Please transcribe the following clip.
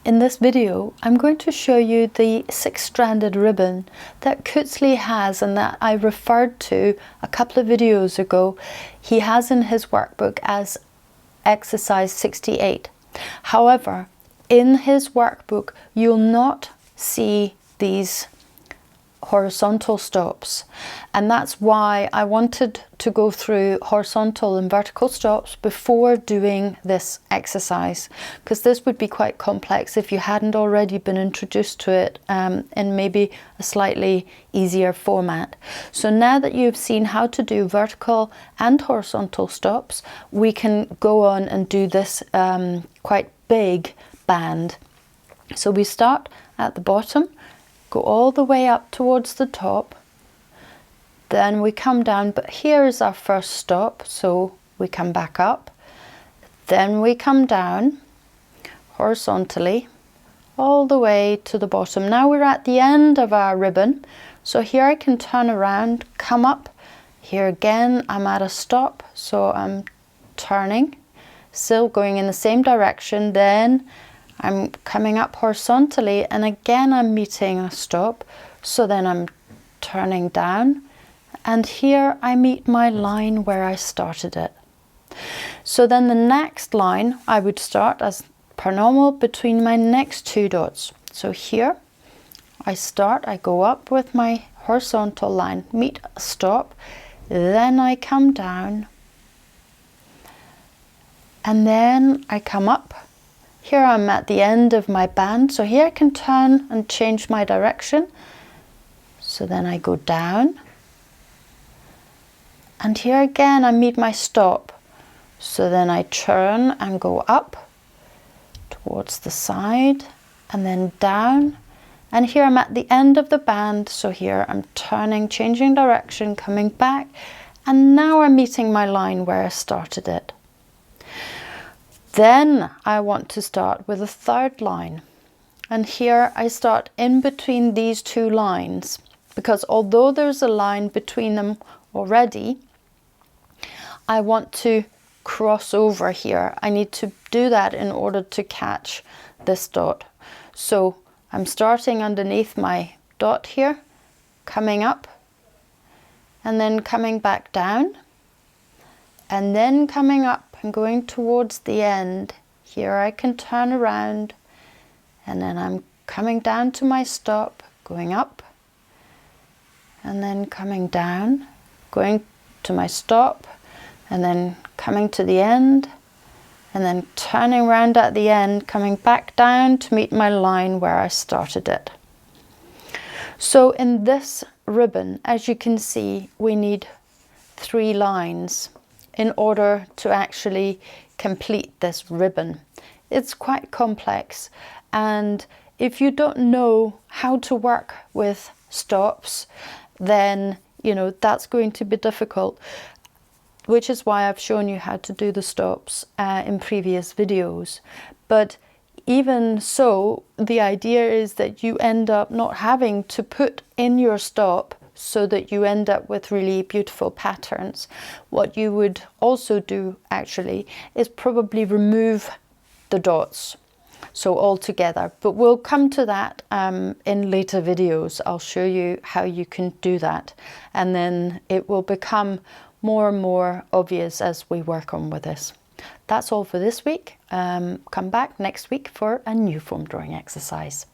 In this video, I'm going to show you the 6-stranded ribbon that Kutzlie has and that I referred to a couple of videos ago. He has in his workbook as exercise 68. However, in his workbook, you'll not see these horizontal stops, and that's why I wanted to go through horizontal and vertical stops before doing this exercise, because this would be quite complex if you hadn't already been introduced to it in maybe a slightly easier format. So now that you've seen how to do vertical and horizontal stops, we can go on and do this quite big band. So we start at the bottom, go all the way up towards the top, then we come down, but here is our first stop, so we come back up, then we come down horizontally all the way to the bottom. Now we're at the end of our ribbon, so here I can turn around, come up, here again I'm at a stop, so I'm turning, still going in the same direction, then I'm coming up horizontally and again I'm meeting a stop, so then I'm turning down and here I meet my line where I started it. So then the next line I would start as per normal between my next two dots. So here I start, I go up with my horizontal line, meet a stop, then I come down and then I come up. Here I'm at the end of my band, so here I can turn and change my direction. So then I go down. And here again I meet my stop. So then I turn and go up towards the side and then down. And here I'm at the end of the band, so here I'm turning, changing direction, coming back. And now I'm meeting my line where I started it. Then I want to start with a third line, and here I start in between these two lines, because although there's a line between them already, I want to cross over here. I need to do that in order to catch this dot. So I'm starting underneath my dot here, coming up, and then coming back down, and then coming up and going towards the end. Here I can turn around and then I'm coming down to my stop, going up and then coming down, going to my stop and then coming to the end and then turning around at the end, coming back down to meet my line where I started it. So in this ribbon, as you can see, we need 3 lines in order to actually complete this ribbon. It's quite complex, and if you don't know how to work with stops, then that's going to be difficult, which is why I've shown you how to do the stops in previous videos. But even so, the idea is that you end up not having to put in your stop, so that you end up with really beautiful patterns. What you would also do actually is probably remove the dots, so altogether, but we'll come to that in later videos. I'll show you how you can do that, and then it will become more and more obvious as we work on with this. That's all for this week. Come back next week for a new foam drawing exercise.